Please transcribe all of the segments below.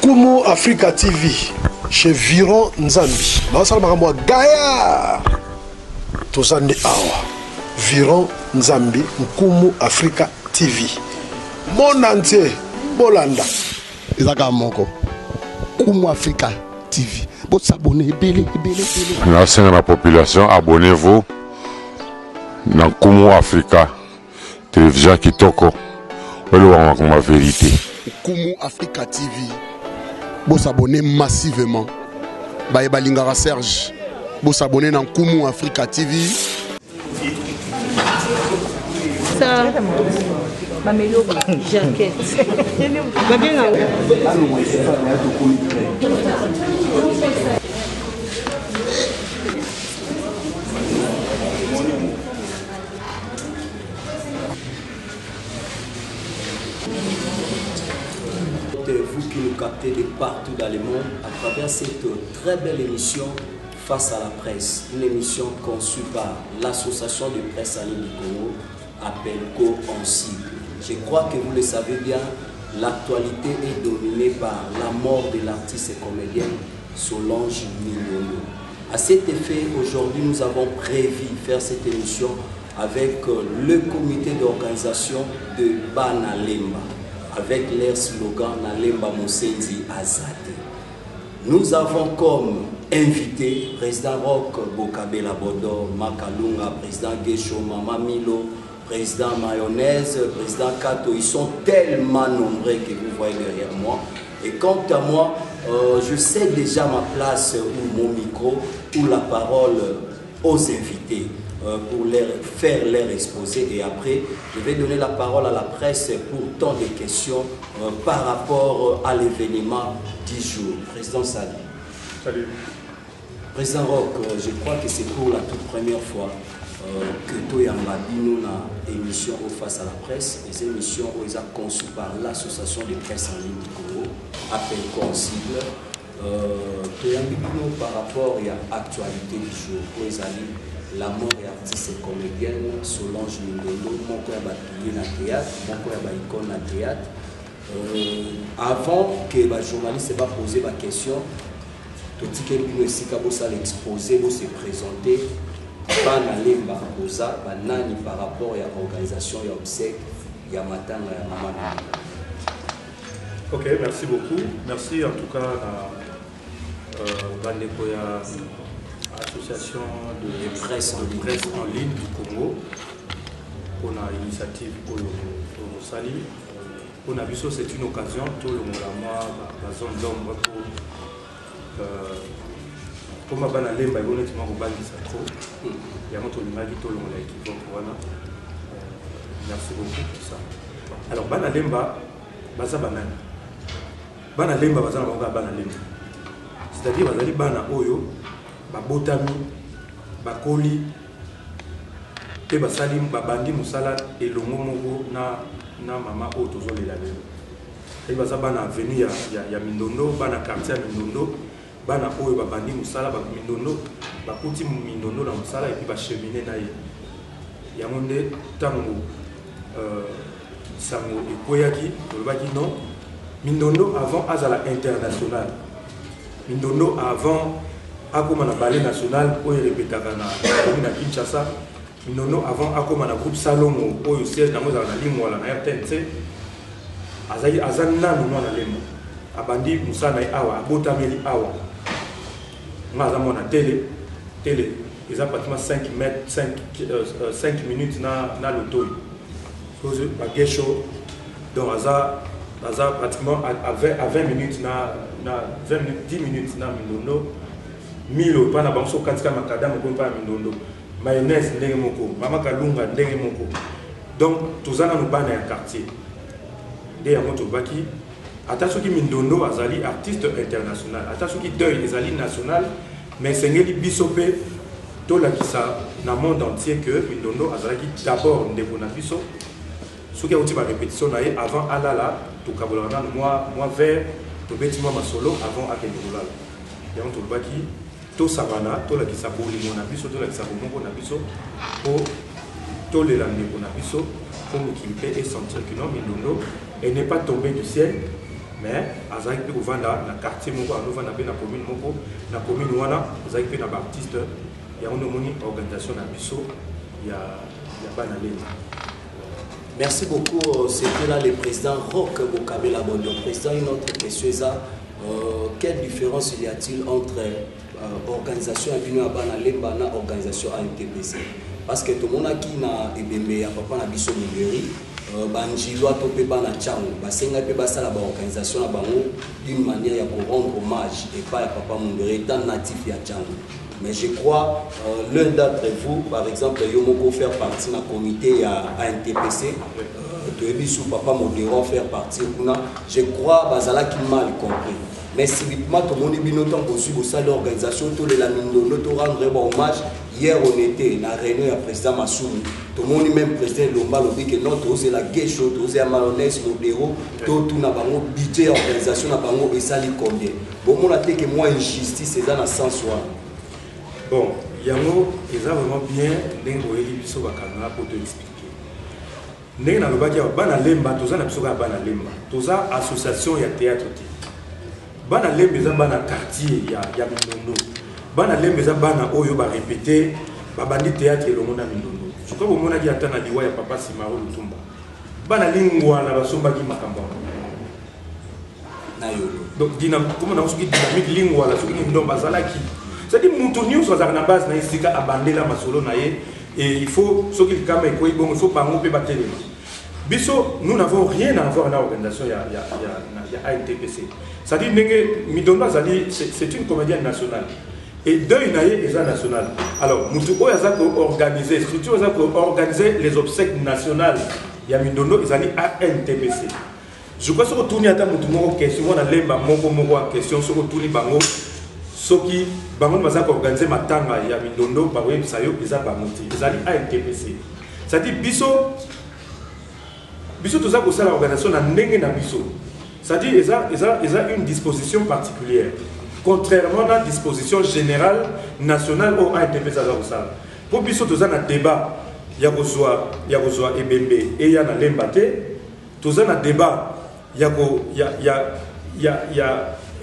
Kumu Africa TV chez Viron Nzambi. Masalamaka Gaillard. Tozande awa. Viron Nzambi Kumu Africa TV. Mon entier Bolanda. Ezaka moko. Kumu Africa TV. Vous s'abonnez, belé. Merci à la population, abonnez-vous dans Kumu Africa Télévision Kitoko. Voilà ma vérité. Kumu Africa TV. Vous s'abonnez massivement. Baïbalingara Serge. Vous s'abonnez dans Kumu Africa TV. Ça, Mamelo, jaquette. Vous qui nous captez de partout dans le monde à travers cette très belle émission Face à la presse, une émission conçue par l'association de presse en ligne du Congo, APELCO en cible. Je crois que vous le savez bien, l'actualité est dominée par la mort de l'artiste et comédienne Solange Mingondo. À cet effet, aujourd'hui, nous avons prévu faire cette émission avec le comité d'organisation de Banalemba, avec leur slogan Nalemba Mosenzi Azate. Nous avons comme invité président Roch Bokabela Bodo, Makalunga, président Gesho, Mama Milo, président Mayonnaise, président Kato. Ils sont tellement nombreux que vous voyez derrière moi. Et quant à moi, je sais déjà ma place ou mon micro ou la parole aux invités pour faire leur exposé. Et après, je vais donner la parole à la presse pour tant de questions par rapport à l'événement du jour. Président Sali. Salut. Président Roch, je crois que c'est pour la toute première fois que Toyamba Bino na émission au Face à la presse, les émissions où ils ont conçues par l'association de presse en ligne du Congo, APELCO en cible. Toyamba Bino par rapport à l'actualité du jour, où ils allaient la mort et artiste et comédienne Solange Mingondo, mon corps a battu dans le théâtre, mon corps a icône dans le théâtre. Avant que les journalistes ne posent la question, tout ce qui est l'exposé, vous se présenter, Banalemba Koza, Banani par rapport à l'organisation et obsèque, Yamatanga et Maman. Ok, merci beaucoup. Merci en tout cas à Bandekoya, association de presse en ligne du Congo, pour l'initiative pour le Sali. Pour Nabiso, c'est une occasion, tout le monde à moi, la zone d'ombre pour ma Banalemba, il y a honnêtement au bal qui ça trop. Il y a un autre magi, tout le monde qui va pour merci beaucoup pour ça. Alors, Banalemba, Baza Banane. Banalemba, Baza Banalemba. C'est-à-dire, Bazali Bana Oyo, Babotami, Bakoli, et Basalim, Babandi Moussala, et le Momogo, na Mama Otozo les Lalé. Et Baza Bana venu, il y a Mindondo, Bana quartier Mindondo. Bana oyo babandi musala ba mindondo ba kuti mindondo na musala et puis ba cheminer na ye ya monde tango sango ekoyaki lobaki non mindondo avant azala international mindondo avant akoma na ballet national oyo répétaka na Kinshasa mindondo avant akoma na groupe Salomo oyo siège na mozala na lingwala na RTNC azana no na lemo abandi musala awa abotameli awa moi à télé, ils ont pratiquement 5 minutes dans l'auto. Chose à chaud. Donc, pratiquement à 20 minutes, 10 minutes dans Mindondo. Milo, pas na banso katika makadam ko pa Mindondo. Mayonnaise ndenge moko, mama kalunga ndenge moko. Donc, tous ça nous bana un quartier. Dès à moto baki attention qui Mindondo azali artiste international attention qui deuil azali national mais sengeli bisopé to la kisa na monde entier que Mindondo azali d'abord ndeko na biso ce qui a outil ma répétition na avant alala to kabolana moi vers to bêtiment ma solo avant akendola ya on to baki to savana to la kisa boli na biso to la kisa bongo na biso po to le landeko na biso pour nous et sentir que non Mindondo elle n'est pas tombée du ciel. mais azaki pe kovanda na quartier moko anovanda pe na commune moko na commune wana azaki pe na baartiste yango nomoni organisation na biso ya bana lemba. Merci beaucoup. C'était là le président Roch Bokabela Bondo. Président, une autre question, quelle différence y a-t-il entre organisation Abino Abana Lemba et organisation ANTPC? Parce que tout le monde qui na ebembe papa na biso Mingeri, banjilwa topé bana chango, basenga pe basa la organisation na bango d'une manière pour rendre hommage et pas à papa Mingeri étant natif ya chango. Mais je crois, l'un d'entre vous, par exemple, Yomoko faire partie du comité à NTPC, sous Papa Modéron faire partie, je crois Bazala qui mal compris. Mais subitement, tout le monde est bien autant possible au sein de l'organisation, tout le monde nous rendre hommage. Hier, on était dans la réunion du président Massoumi. Tout le monde, même président Lomba, dit que non, tout la guécho, tout la mayonnaise, Modéron, tout le monde budget organisation, et ça lui combien. Bon, on a dit que moi, injustice, c'est dans le sens où. Bon, yango eza vraiment bien ndenge oyeli biso bakanga pour te expliquer. Ndenge na lobaki ya bana lemba toza na biso ka bana lemba. Toza association ya théâtre te. Bana lemba eza bana quartier ya Mindondo. Bana lemba eza bana oyo ba répéter ba bandi théâtre elongo na Mindondo. Je crois que mona di atana liwa ya papa Simaro Lutumba. Bana lingwa na basomba ki makambo. Na yolo. Donc comment na soki dynamique lingwa la soki ndomba zalaki. C'est-à-dire que sur la base de la abandé la masolo et il faut ce qu'il il faut pas nous Biso, nous n'avons rien à voir dans l'organisation de ANTPC. C'est-à-dire que Midonda c'est une comédienne nationale. Et Deuil Naye est national. Alors, nous avons organisé, structure organiser les obsèques nationales. Il y a Midondo, ils allaient à ANTPC. Je crois que si on tourne à ta question, on a l'emba moko question, si on tourne bango. Soki bango bazaka organiser matanga ya Mindondo ba web sayo eza ba moti ezali ANTPC. Ça dit biso toza ko sala organisation na ndenge na biso. Ça dit eza une disposition particulière contrairement à la disposition générale nationale au ANTPC za ko sala. Pour biso toza na débat ya kozwa ebembe et ya na lembate toza na débat ya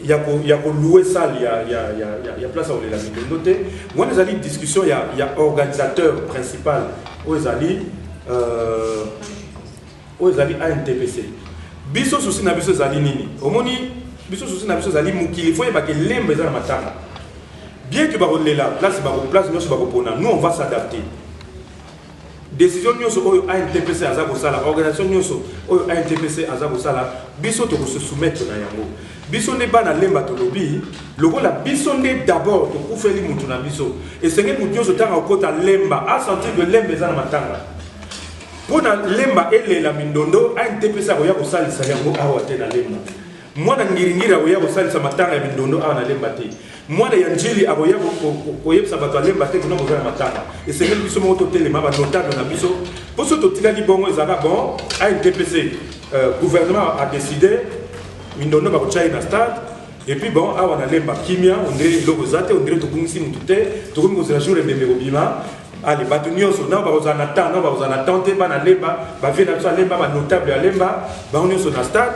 il y a loué salle, il y a place à la Mindondo. Moi, nous avons une discussion, il y a organisateur principal, où ils allaient ANTPC. Biso souci na biso zali nini. Omoni biso souci na biso zali mukili. Il faut que lembe za matanga. Bien que barolle là, place nous on va s'adapter. Décision nyonso oyo ANTPC azako sala, organisation nyonso oyo ANTPC azako sala, biso to se soumettre na yango. Biso ne ba na lemba to lobi, logo la biso ne d'abord to kufeli mutu na biso. Et senge mutu nyonso tanga okota lemba, a sentir que lemba za na matanga. Pona lemba ele la Mindondo, ANTPC akoya ko sala sa yango awa te na lemba. Mwana ngiringira akoya ko sala sa matanga ya Mindondo awa na lemba te. Moi, il y a un gili à voyer pour y avoir battre que nous avons matanga. Et c'est même biso moto téléma va notable dans biso. Pour ce tout il bon ils avaient bon ANTPC gouvernement a décidé Mindondo va changer na stade et puis bon on a lemba kimia on dirait logo zate on dirait to kunisi mutute to comme vous jour les mêmes bima allez batunio so na ba uzana ta na ba uzana tante ba na lemba ba vient na lemba ba notable à lemba ba on est sur na stade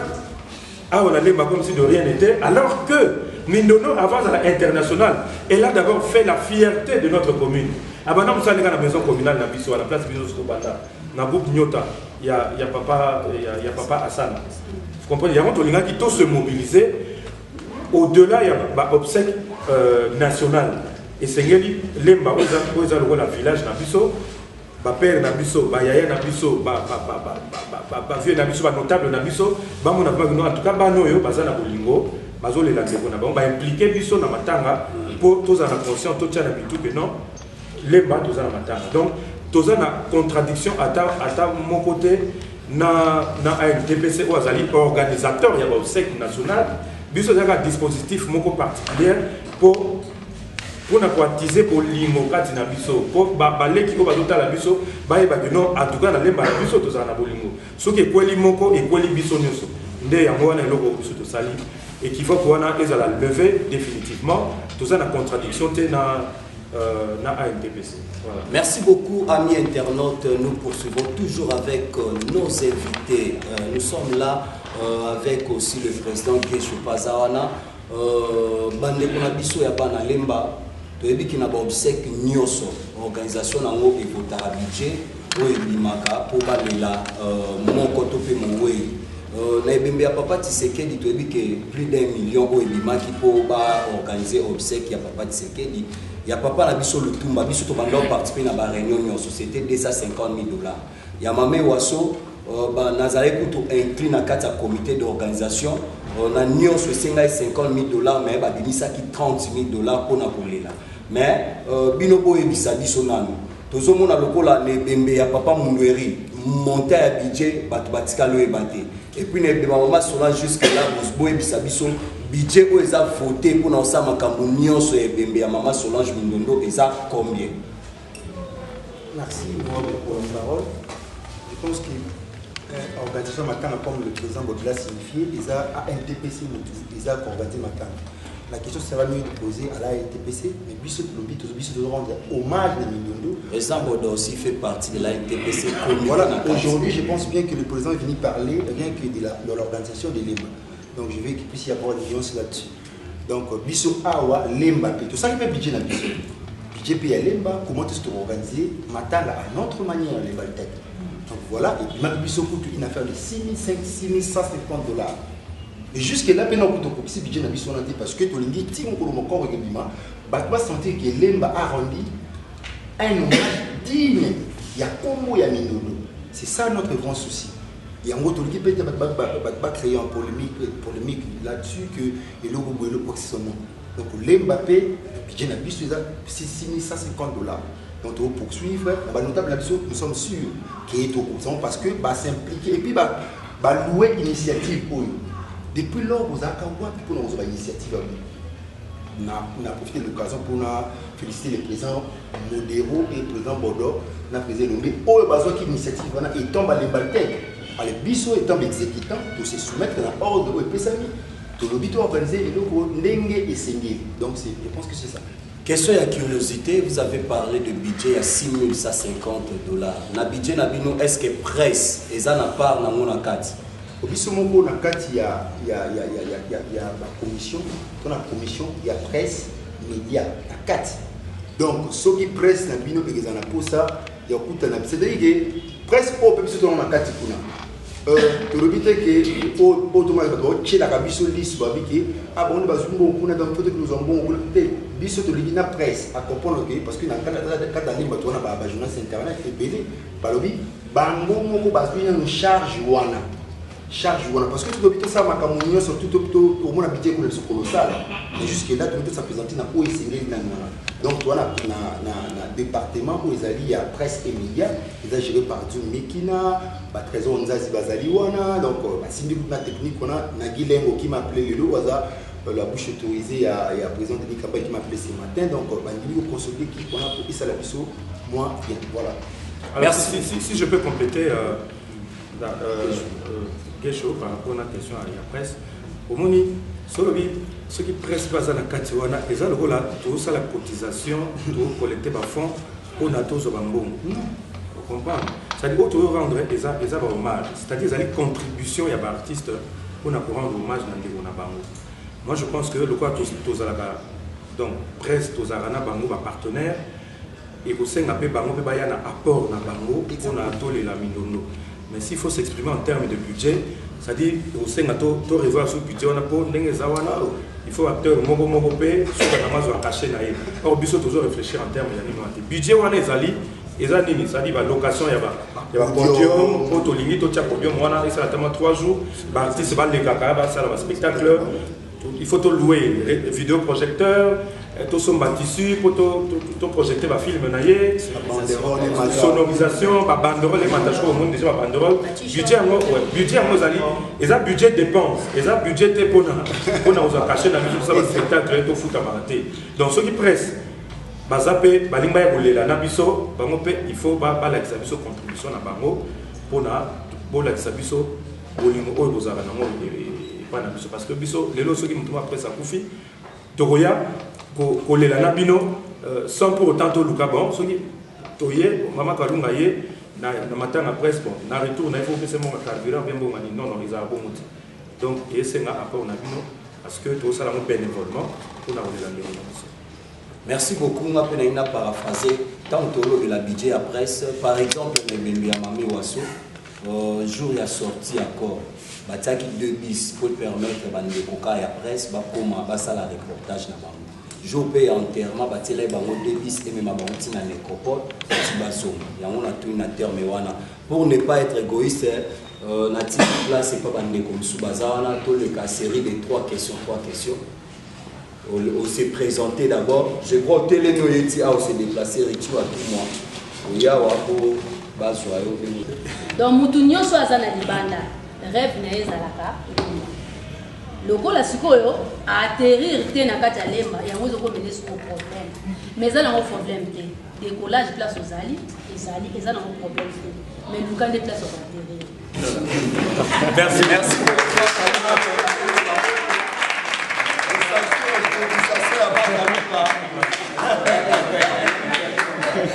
on a lemba comme si de rien n'était alors que Mindondo, avant à l'international, elle a d'abord fait la fierté de notre commune. Avant, nous sommes à la maison communale, à la place Biso Skobanda, dans le groupe Nyota, il y a Papa Hassan. Vous comprenez? Il y a un gens qui tous se mobiliser. Au-delà, il y a un obsèque national. Et c'est Lemba, la village, Nabiso, père Nabiso, Yaya Nabiso, vieux Nabiso, notable Nabiso, en tout cas, Banoyo, Bazana Bolingo. Bazole la ndeko na ba impliquer biso na matanga pour tous en conscience tout tient habitu que non les ba tous en matanga donc tous en contradiction à mon côté na ANTPC ou azali organisateur ya obsèque national biso za dispositif moko particulier pour na coatiser pour limo kati na biso pour balé ki ko bazota la biso ba yeba que non en tout cas na lemba la biso tous en bolingo so ke kweli moko et kweli biso nyoso nde yango wana eloko biso to sali et qu'il faut qu'on ait la lever définitivement tout ça la contradiction na ANTPC. Voilà. Merci beaucoup amis internautes, nous poursuivons toujours avec nos invités. Nous sommes là avec aussi le président Gesho Pazawana. Bande Konabiso ya bana lemba, toyebi ki na ba obsèque nyoso, organisation nango ekota budget oyo bimaka po balela moko to pe mowei. Na ebembe ya Papa Tshisekedi toyebi ke plus d'1 million oyo bimaki po ba organiser obsèque ya Papa Tshisekedi. Ya papa na biso Lutumba, biso to banda participer na ba réunion nyoso, c'était $250 000. Ya mame waso nazare kutu inclus na kati ya comité d'organisation na nyonso esengai $50 000 mais babimisaki $30 000 pona kolela. Mais bino boyebisa biso nanu tozomona lokola na ebembe ya papa Mundweri monter ya budget bato batika loyeba te. Et puis na ebembe mama Solange jusque là boyebisa biso budget oyo eza voté mpona osala makambo nyonso ya ebembe ya mama Solange Mindondo eza combien? Merci pour la parole. Je pense que l'organisation Matana, comme le président Bodla signifié, ils ont NTPC, ils ont converti Matana. La question sera mieux de poser à la NTPC, mais puisque nous rendre hommage à Mindondo. Le président Bodla aussi fait partie de la NTPC. Voilà, aujourd'hui, je pense bien que le président est venu parler rien que de l'organisation de l'EMA. Donc je veux qu'il puisse y avoir une nuance là-dessus. Donc, Bisso Awa, Lemba, tout ça qui fait budget dans Bisso. Budget puis Lemba, comment est-ce qu'on organise Matala à notre manière, les baltèques. Donc voilà, et puis maintenant Bisso coûte une affaire de $6,150. Et jusque-là, maintenant, on coûte aussi budget dans Bisso parce que tout le monde dit qu'on a encore régulièrement, bah, tu vas sentir que Lemba a rendu un hommage digne. Il y a Congo, il y a Mindondo. C'est ça notre grand souci. Et en gros, tout le monde peut créer une polémique là-dessus que le logo est le positionnement. Donc, l'Mbappé, budget n'a plus $6,150. Donc, on va poursuivre. Notable nous sommes sûrs qu'il est au courant parce que s'impliquer et puis louer l'initiative. Depuis lors, vous avez pour nous avoir une initiative. On a profité de l'occasion pour féliciter le président Modero et le président Bordeaux. On a fait nommer au besoin qui l'initiative et tombe à l'Embaltec. Alors, Bisso étant exécutant, de se soumettre dans l'ordre et Pessami, tout le but organisé et le Nenge et Sengé. Donc, je pense que c'est ça. Question de curiosité, vous avez parlé de budget à $6,150. Na budget na bino, est-ce que presse et ça n'a pas na mon akati? Au Bisso Mongo, na kati il y a la commission, dans la commission, il y a presse, médias, la kati. Donc, ceux qui presse na bino et qui en a pour ça, il y a beaucoup de c'est-à-dire que presse au peu dans la kati kuna. Tu le dis que automatiquement tu la biso liste babiki ah bon ba zumbo kuna dans photo que nous avons bon biso to ligi na presse à comprendre que parce que na kata limba to na ba journaliste internet et belé balobi bango moko bazwi na charge wana parce que tu dois ça makamunyo surtout au moins habité pour le colossal et jusque là tu dois ça présenter na o esengeli na donc toi na département où ils allaient à presse et médias ils ont géré par Dieu Mekina ba trésor nzazi bazali wana donc ba sindi na technique on a na Guilengo qui m'a appelé le waza la bouche autorisée à président de Nikamba qui m'a appelé ce matin donc ba ndili ko consulter qui on a pour ça la biso moi bien voilà. Alors si je peux compléter quelque chose par rapport à la question à la presse au moni ceux qui pressent pas à la Katiwana ils ont le rôle tout ça la cotisation tout collecter par fonds pour natos au bambou vous comprenez ça dit autre rendre ils ont hommage c'est-à-dire ils ont contribution il y a des artistes pour rendre hommage dans les bambou moi je pense que le quoi tous à la donc presse tous à la bambou ma partenaire et vous savez que bambou peut y avoir un apport dans bambou pour na tole la Mindondo. Mais s'il faut s'exprimer en termes de budget, c'est-à-dire au sein de revoir ce budget, on a pour il faut acteur mogo pay sur la masse à cacher naïf. Or biso toujours réfléchir en termes de budget on est allé nini c'est-à-dire la location il y a podium auto limite to tia podium wana ça tellement 3 jours artiste va les kaka ça le spectacle il faut louer vidéoprojecteur tout son tissu pour tout projeter ma film naïe sonorisation banderole les montages au monde déjà banderole budget à nos alliés et un budget dépense et un budget pour nous cacher dans le spectacle tout foot à marathé donc ceux qui pressent bazapé balimba ya bolela na biso bango pe il faut ba la biso contribution na bango pour la biso bolingo oyo bozala nango pas na biso parce que biso lelo ceux qui mutu après ça kufi tokoya kolela na bino sans pour autant to luka bon soki toye mama kalunga ye na matin na presse bon na retour na il faut que c'est mon carburant bien bon non ils a bon Donc, et c'est un apport parce que tout ça, c'est bénévolement pour la Merci beaucoup. On a paraphrasé tant de la budget à presse. Par exemple, le Yamami Wasso, jour il a sorti encore. Bataki 2 bis pour permettre de coca et à presse, comme à la reportage. Jour payé enterrement, batele bango 2 bis et même à bango na nécropole, Tibasom. Il y a un tout un terme pour ne pas être égoïste. Nati place c'est pas bandé comme Soubazawana, tout le cas série de 3 questions. On s'est présenté d'abord. Je crois que les noyés a aussi déplacé Ritu à tout moi. Il y a pour Bazoyo. Donc Moutounio soit à Libanda, rêve n'est pas le goal à Sikoyo a atterrir na Katalema et on a mené sur problème. Mais ça n'a pas de problème. Décollage place aux Ali, et ça n'a pas de problème. Mais nous quand des places au atterrir. Merci.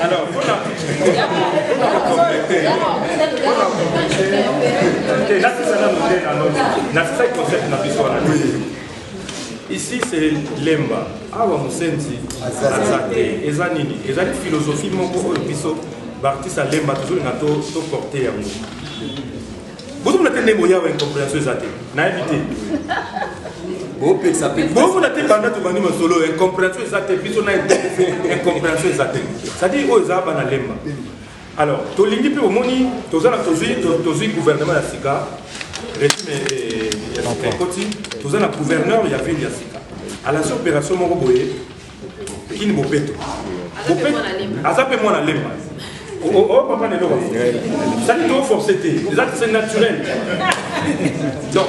Alors, voilà. Ici, c'est Lemba. Awa Musenzi, Azate, Ezanini, Ezani philosophie, mon gros biso, Bartis à Lemba, toujours une ato, tout porté à nous. Vous avez une incompréhension, Ezate. N'a évité. Vous avez une solo, incompréhension, Ezate, biso n'a incompréhension, Ezate. Ça dit, oh, Ezaba na Lemba. Alors, tu l'indi peu au moni, tu as gouvernement de Sika, régime tu as un gouverneur, il y avait Yassika. À la opération Moroboye, qui ne m'a pas fait moi la lemba. Oh, papa n'est pas ça n'est pas forcé, c'est naturel. Donc,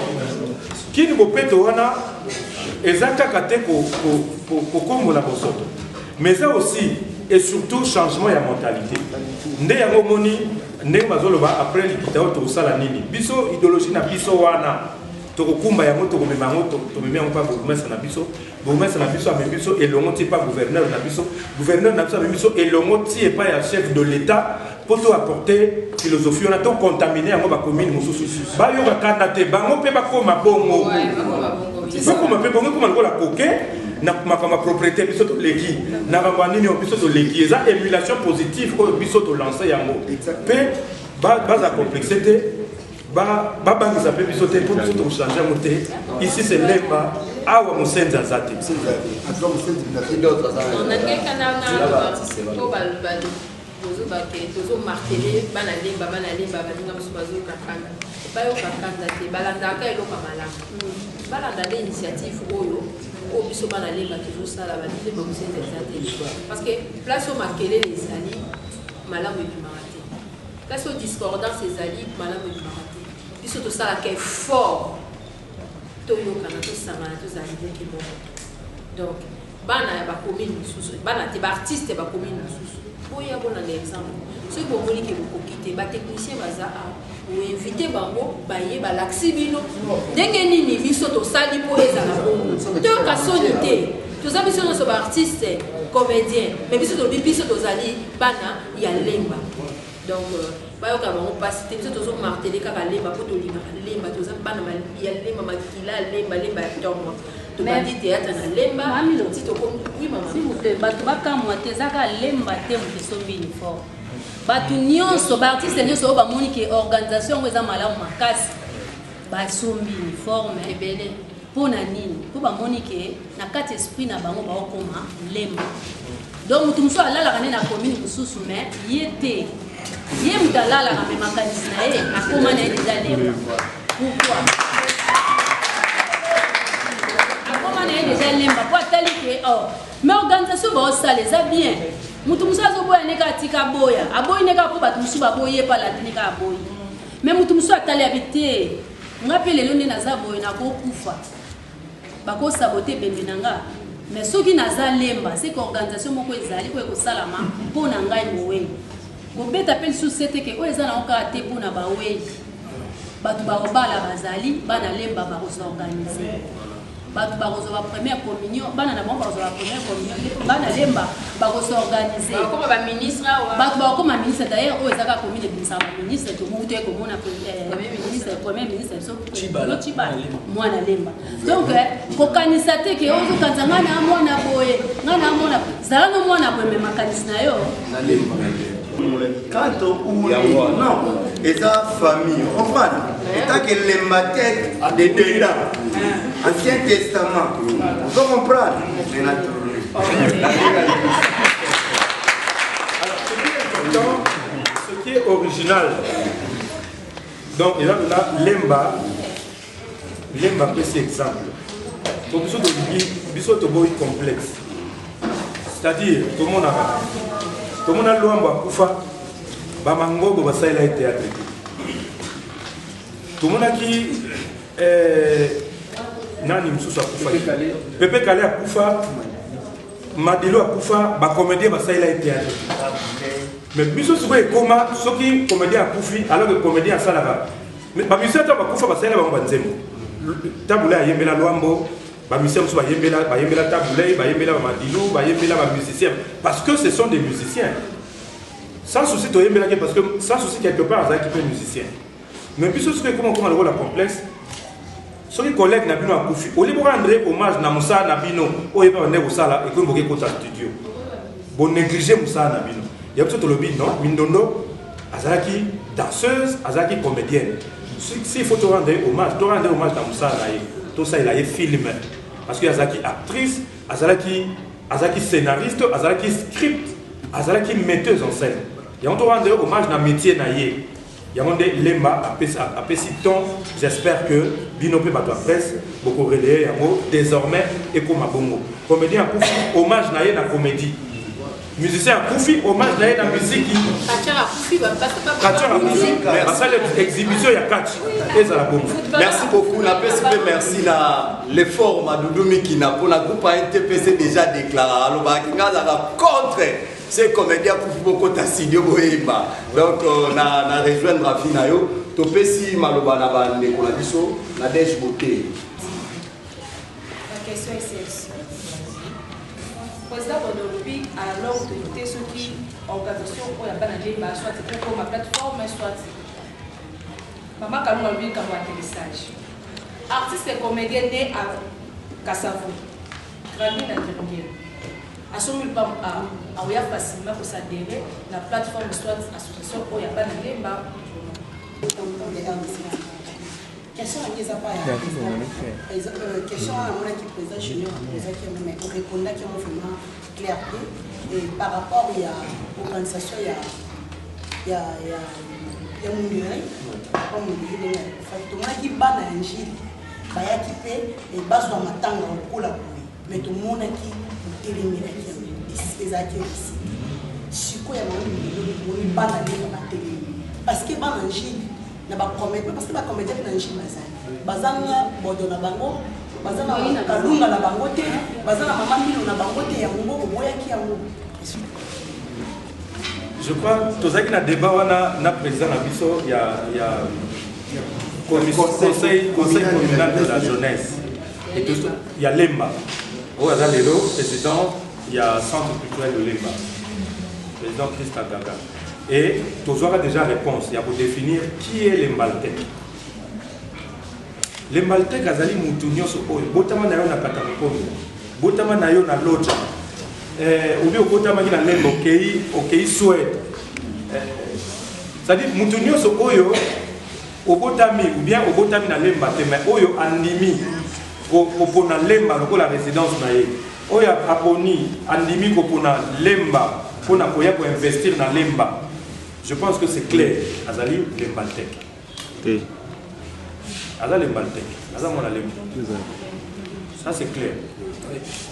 qui ne m'a pas fait, exactement pour comme la bosoto. Mais ça aussi, et surtout changement de mentalité. Ndé yango moni ndé mazoloba après likitao to sala nini. Biso idéologie na biso wana to kokumba yango to komema yango to mema yango pa bourgmestre na biso. Bourgmestre na biso ame biso elongo ti pa gouverneur na biso. Gouverneur na biso ame biso elongo ti e pa ya chef de l'état pour to apporter philosophie on a to contaminer yango ba commune mosusu. Ba yo ba kanda te bango pe ba koma bongo. Ba koma pe bongo koma ngola koke. Na ma propriété biso to leki na bangwani ni biso to leki eza émulation positive ko biso to lancer yango pe ba za complexité ba bangisa pe biso te pour biso to changer monter ici c'est Lemba awa Musenza zate on a quelqu'un na ko balbado bozo ba ke tozo marteler bana Lemba baninga biso bazo kakanda ba yo kakanda te balanda ka elo kamala balanda l'initiative oyo au biso bana Lemba toujours ça la valide ba Musenza zate parce que place au makele les ali malamu du maraté place au discordance les ali malamu du maraté biso to ça la que fort to yo kana to sama to za idée qui bon donc bana ba commune sous bana te ba artiste ba commune sous boya bona l'exemple ce que vous que vous quitter ba technicien baza ou inviter bango baye ba laxi bino ndenge nini biso to sali po ezala bongo to ka sonité to za biso no so ba artiste comédien mais biso to biso to zali bana ya Lemba donc bayo ka bango passer biso to so marteler ka Lemba po to Lemba to za bana ya Lemba makila Lemba tombo to ba di théâtre na Lemba ti to comme oui maman si vous batu bakamwa te zaka Lemba te mu sombi uniforme batu nyonso ba artiste nyonso ba moni ke organisation ngo eza malamu makasi ba sombi uniforme ebele pona nini po ba moni ke na kati esprit na bango ba okoma Lemba donc mutu muso alala kana na commune mususu mais yete ye mudalala na makanisi na ye akoma na déjà Lemba pourquoi akoma na déjà Lemba po atali ke oh mais organisation ba osala eza bien mutu musa zo boya neka tika boya aboyi neka po batu musu ba boye pa la neka aboyi mais mutu musu atali habité ngapi lelo ne naza boye na ko kufa ba ko saboter bembe nanga mais soki naza Lemba c'est que organisation moko ezali ko salama po na ngai mowe ko beta pel société ke o ezala encore te po na ba weyi batu ba obala bazali bana Lemba ba ko organiser bato bakozwa première communion bana na bango bakozwa première communion bana lemba bakosorganize bakoma baministre awa bato bakoma ministre d'ailleurs oyo ezaka commune ebimisa baministre tomutu ekomona premier ministre biso mwana lemba donc kokanisa te ke ozokanisa ngai na mwana boye ngai na mwana zala no mwana boye me makanisi na yo quand on non et sa famille on comprend tant que les matèques des dedans Ancien Testament on peut comprendre alors ce qui est original donc il y a là lemba peut c'est exemple pour que ce soit complexe c'est-à-dire tout le monde a l'ouamba kufa bamangobo basaila été traité tout le monde a qui nani msusu akufa Pepe Kale akufa Madilo akufa ba comédien basaila été traité mais biso siko ekoma soki comédien akufi alors que comédien asalaka mais ba musicien ta bakufa basaila bango banzembo tabula yembela lwambo ba musicien musu bayembela tabula bayembela ba Madilo bayembela ba musiciens parce que ce sont des musiciens sans souci to yembela parce que sans souci quelque part ça qui peut musicien mais puis ce que comment le rôle complexe soki collègue na bino akufi au lieu rendre hommage na musa na bino oyo pa ndeko sala et que mboke ko studio bon négliger musa na bino ya tout le bid non Mindondo azalaki danseuse azalaki comédienne si faut te rendre hommage na musa na ye tout ça il a film parce que azalaki actrice azalaki scénariste azalaki script azalaki metteuse en scène ya on te rendre hommage na métier na ye ya on de lemba apesi ton j'espère que bino pe bato presse beaucoup relayer yango désormais et comme bongo comédien akufi hommage na ye na comédie musicien akufi hommage na ye na musique exhibition ya catch ezala bongo merci beaucoup na PSP merci na l'effort Madoudou Mikina pour la groupe NTPC déjà déclaré alors ba kinga za contre c'est comédien pour beaucoup tassidio boyeba donc na rejoindre Rafinayo to pesi maloba na bande ko la biso na Dej Beauté. La question est celle-ci. Président Bonolobi à l'autorité ceux qui organisation pour la banane soit pour ma plateforme soit maman Kalunga lui comme atterrissage artiste et comédien né à Kassavo grandi na Terminal assommé pas à oya facilement pour s'adhérer la plateforme soit association pour la banane ba question à des appareils question à mon équipe président junior président qui mais on répondait qui ont vraiment clarté et par rapport il y a organisation il y a mon gueule comme on dit factement qui bana injili baya qui paie et base dans matanga pour la pluie mais tout le monde qui télémina qui les accueille ici si quoi il y a mon bana les télémina parce que bana injili na ba comédie parce que ba comédie na injili bazanga bodo na bango bazana kalunga na bango te bazana mama milo na bango te ya ngo boya ki ya ngo. Je crois que dans le débat, on a président il y a conseil communal de la jeunesse. Et tout, il y a l'EMBA. Au Azalero, président, il y a centre culturel de l'EMBA. Président Christa Gaga. Et tu auras déjà réponse. Il y a pour définir qui est l'Embaltec. L'Embaltec, Azali Moutounio Soko, Botama Nayo na Katakoponi, Botama Nayo na Loja. Ou bien au côté de la lemba ok souhaite c'est-à-dire mutunyo so oyo obotami ou bien obotami na lemba te mais oyo andimi ko pona lemba lokola résidence na ye oyo aponi andimi ko pona lemba pona koya ko investir na lemba je pense que c'est clair azali lembaltek oui azali lembaltek azali mona lemba ça c'est clair.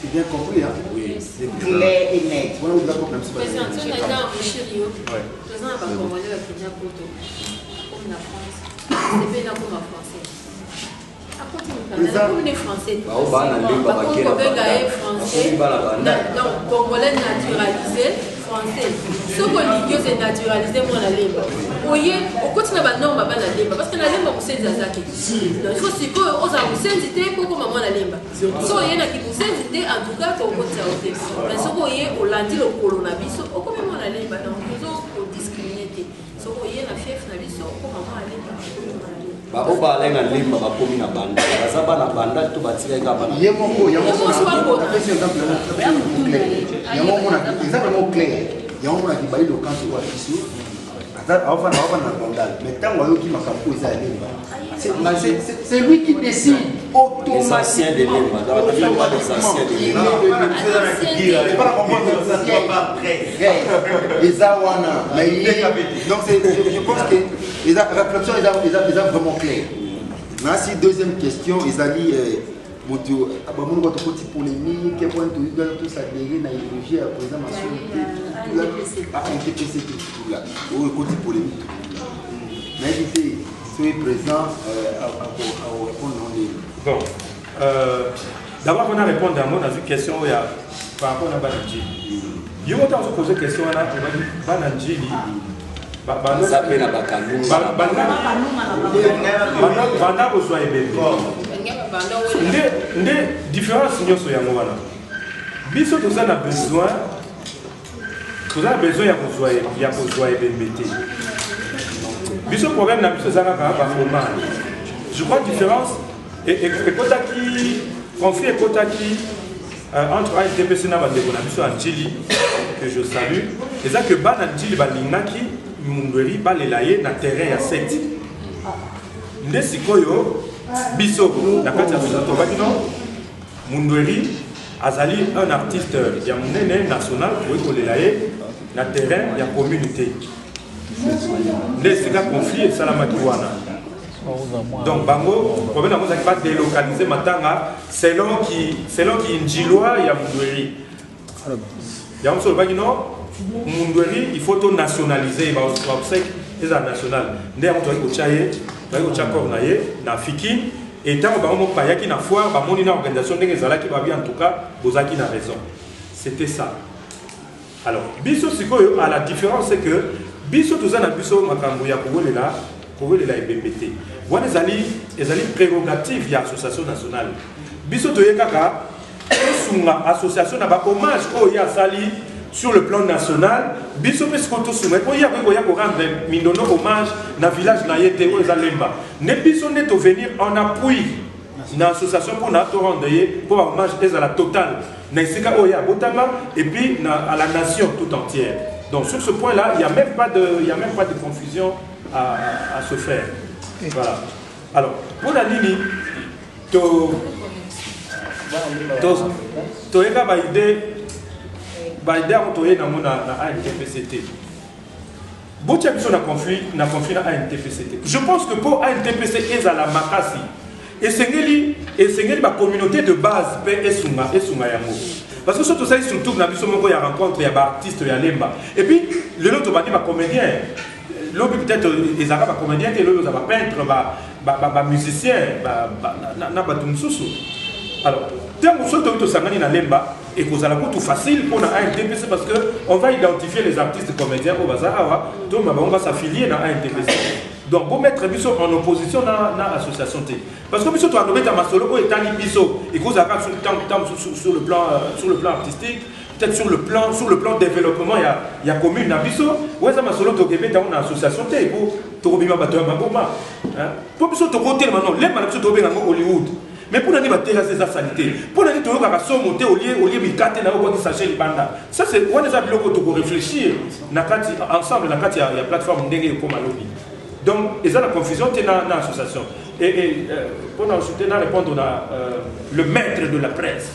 C'est bien compris, hein? Oui. C'est clair et net. Voilà où nous avons président, si on est dans le Chirio, président va commander la Kenya Poto, comme la France, c'est bien comme la français. Après, comme les Français, donc congolais naturalisé, français. Ce qu'on dit, c'est naturalisé moi la lemba. Oye, au continue ba norme ba na lemba parce que la lemba musenzi azaki. Donc il faut siko oza musenzi te pour comme maman la lemba. So oye na ki musenzi te en tout cas ko kotsa ote. Mais so oye olandi le colona biso, o comme maman la lemba donc nous on discriminer te. So oye na fief na biso ko maman la lemba. Ba oba lenga limba ba komi na banda. Bazaba na banda to batika ka bana. Yemo exactement clair. Il y a un qui balai le camp sur la question. Mais tant c'est lui qui décide automatiquement. Les donc je pense que les réflexions sont vraiment claires. Merci. Deuxième question, ils ont dit moto abamoni kwa tofauti polémique et point tout dans tout ça derrière na idéologie à président nationalité à NTPC tout là au côté polémique mais il c'est présent à répondre bon d'abord on a répondu à mon avis question il y a par rapport à Bananji il faut se poser question là Bananji ça fait na bakanu banda kozwa ebembe nde différence nyonso yango wana biso toza na besoin ya kozwa ebembe te biso problème na biso eza kaka bafromage je crois différence ekotaki conflit ekotaki entre ANTPC na bandeko na biso ya Njili que je salue eza que bana Njili balingaki Mundweri balela ye na terrain ya 7 nde sikoyo biso na kati ya tobaki no Mundweri azali un artiste ya monene national pour kolela ye na terrain ya communauté nde sika conflit esalamaki wana donc bango problème yango ezalaki badélocalize matanga selon ki njilwa ya Mundweri yango so olobaki no Mundweri il faut to nationaliser ba obsèque eza national nde yango toyaki kotya ye toyaki kotya corps na ye na fiki et ntango bango moko bayaki na foire bamoni na organisation ndenge ezalaki babi en tout cas bozalaki na raison c'était ça. Alors biso sikoyo à la différence c'est que biso toza na biso makambo ya kowelela ebembe te wana ezali prérogative ya association nationale biso toye kaka tosunga association na ba hommage oyo asali sur le plan national, biso pe skoto soumet ko ya ko rendre mindono hommage na village na yete o ezalemba. Ne biso ne to venir en appui na association pour na to rendre pour hommage ezala total na isika o ya botama et puis à la nation tout entière. Donc sur ce point là, il y a même pas de confusion à se faire. Voilà. Alors, pour la ligne to eka ba idée na ANTPCT. Botia biso na conflit na ANTPCT. Je pense que pour ANTPC eza la makasi et sengeli ba communauté de base pe esunga yango. Parce que surtout ça surtout na biso moko ya rencontre ya ba artiste ya lemba. Et puis le lot bandi ba comédien. L'autre peut-être les arabes ba comédien et l'autre ba peintre ba musicien na ba tumsusu. Alors, tant que nous sommes dans Lemba et que nous allons tout facile pour ANTPC parce qu'on va identifier les artistes comédiens au bazar, donc on va s'affilier dans ANTPC. Donc, pour mettre Bisso en opposition dans l'association T. Parce que Bisso, tu as nommé ta masolo et Tani Bisso et que vous avez sur le plan artistique, peut-être sur le plan développement, il y a commune à Bisso. Ouais, ça masolo tu as dans l'association T pour Torobima Bateau Maboma. Pour Bisso, tu as côté maintenant, les malades tu as Hollywood. Mais pour nous battre la sanité, pour nous dire que nous avons monté au lieu de casser la route de sachet les bandes. Ça c'est on a besoin de réfléchir ensemble dans la plateforme d'Engue comme Alobi. Donc il y a la confusion dans l'association. Et pour nous répondre à le maître de la presse.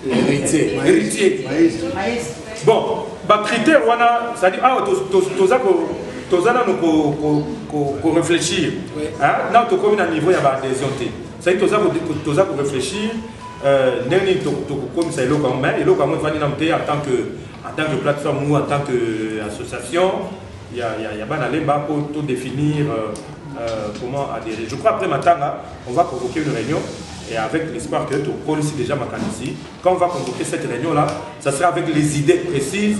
Héritier. Bon, bah critère on ça dit ah tous nous réfléchir. Hein? Là tu comme à niveau il y a adhésion. C'est que tu as réfléchir, comme ça, en tant que plateforme ou en tant qu'association, il y a pas d'aller pour définir comment adhérer. Je crois après matin, on va convoquer une réunion et avec l'espoir que tu connais déjà ma ici. Quand on va convoquer cette réunion-là, ça sera avec les idées précises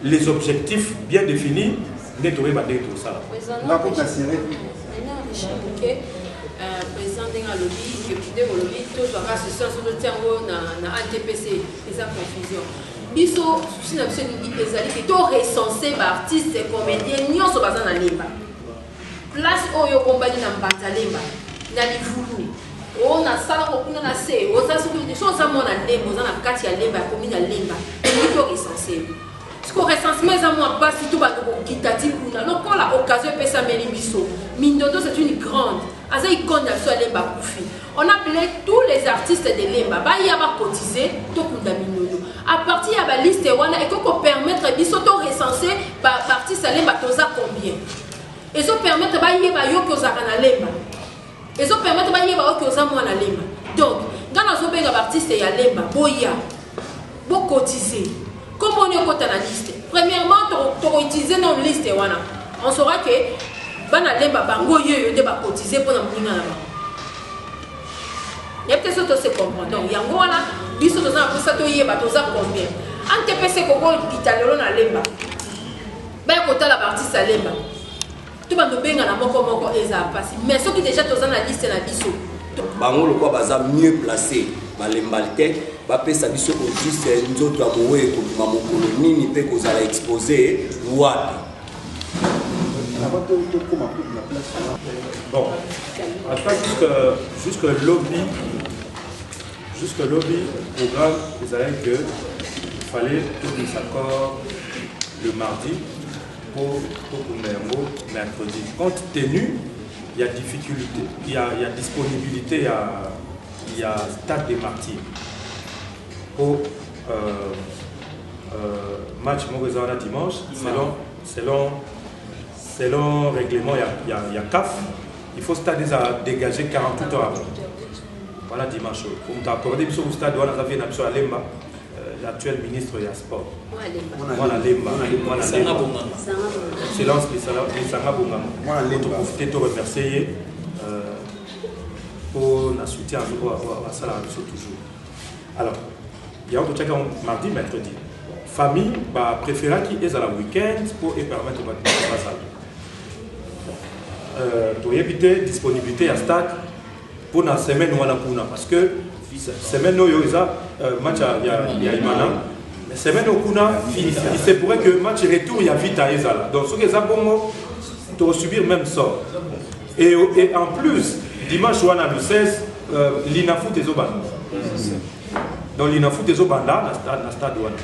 les objectifs bien définis, nettoyer ma tout ça. Président Denga lobby, député au lobby, tout le reste c'est ça sur le terreau na NTPC, les confusion. Biso si na biso ni ezali que to recenser ba artiste comédien nyonso baza na lemba. Place oyo compagnie na mbata lemba na livulu. On a sala ko kuna na se, on a soki so za mona lemba, on a kati ya lemba ko mina lemba. Ni to recenser. Ce qu'on recensement est à moi pas si tout va nous quitter kuna. Donc quand la occasion peut s'amener biso. Mindodo c'est une grande. Asa icône sur lemba koufi. On appelait tous les artistes de lemba. Ba ya ba cotiser to kunda Mindodo. À partir de la liste wana et qu'on permettre biso to recenser par artiste lemba toza combien. Et ça permettre ba yeba yo ko za kana lemba. Et ça permettre ba yeba yo ko za mwana lemba. Donc quand on benga artiste ya lemba boya bo cotiser. Comment on est contre la liste? Premièrement, tu as utilisé notre liste. On saura que bana lemba bango yo de ba cotiser pour la mouna là. Il y a peut-être ça se comprendre. Donc yango wana biso to za pour ça to yeba to za combien. NTPC ko ko italelo na lemba. Ba ko ta la partie sa lemba. Tu vas nous benga na moko eza passer. Mais ceux qui déjà to za na liste na biso. Bango le quoi baza mieux placé ba lembalite. Bapesa biso ko juste nzoto amowe ko mamokolo nini pe ko zala exposer wapi. Bon, en fait jusque lobby programme vous savez que il fallait tout des accords le mardi pour mercredi. Compte tenu il y a difficulté, il y a disponibilité, il y a stade des martyrs. Au match Morizana dimanche, selon règlement, il y a CAF, il faut stade à dégager 48 heures avant. Voilà dimanche. Comme tu as accordé sur le stade, on a vu Lemba, l'actuel ministre du sport. Voilà Lemba. Silence, on te profiter de remercier pour le soutien à ça toujours. Alors, il y a un autre mardi, mercredi. Famille préférée qui est à la week-end pour permettre de faire ça. Pour éviter disponibilité à stade pour la semaine où on a parce que semaine où il y a match il y a Imana. La semaine où on a il se pourrait que match retour il y a vite à Ezala. Donc ce qui est ça pour moi, tu vas subir même sort. Et en plus dimanche où on a le 16, l'Inafoot est au ban. Donc l'Inafoot des Obanda, na stade wana.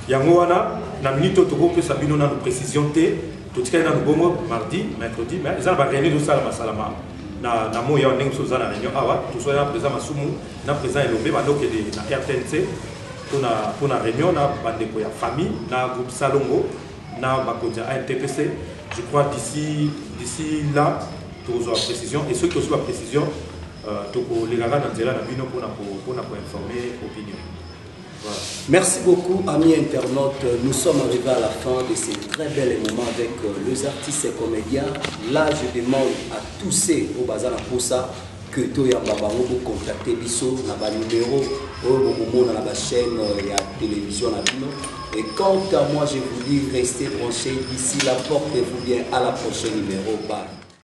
Yango wana na minute to pe sabino na précision té, to tika na bongo mardi, mercredi, mais ça va gagner do sala masalama. Na moya ndenge so za na réunion awa, to so ya président Masumu, na président Elombe ba donc na RTNC pour na réunion na bandeko ya famille, na groupe Salongo, na bakodia NTPC. Je crois d'ici là, to so précision et ceux qui ont la précision les gars pour informer opinion. Voilà. Merci beaucoup amis internautes, nous sommes arrivés à la fin de ces très bels moments avec les artistes et comédiens. Là je demande à tous ces au bazar pour ça que tu yamba bango pour contacter biso na ba numéro au na la chaîne et à télévision na bino. Et quant à moi je vous dis restez branchés d'ici là, portez-vous bien, à la prochaine numéro. Bye.